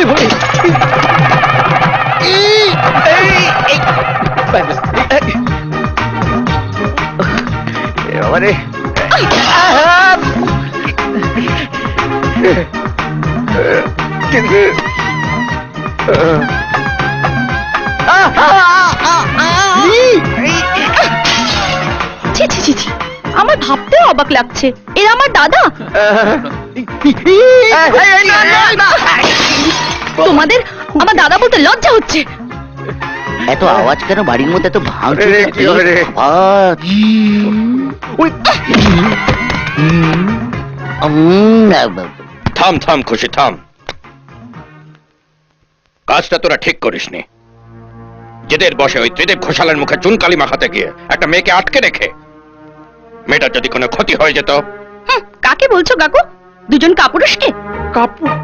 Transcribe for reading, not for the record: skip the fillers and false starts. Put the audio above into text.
ওরে ওরে বাবারে ছি ছি ছি ছি, আমার ভাবতেও অবাক লাগছে, এরা আমার দাদা। তোমাদের আমার দাদা বলতে লজ্জা হচ্ছে? এত আওয়াজ কেন বাড়ির মধ্যে? এত ভাঙচুর কি হবে রে? থাম থাম খুশি থাম। কাজটা তোরা ঠিক করিসনি। যেদের বসে ওই ত্রিদেব ঘোষালের মুখে চুনকালি মাখাতে গিয়ে একটা মেয়েকে আটকে রেখে মেয়েটার যদি কোনো ক্ষতি হয়ে যেত। কাকে বলছো কাকু? দুজন কাপুরুষকে? কাপড়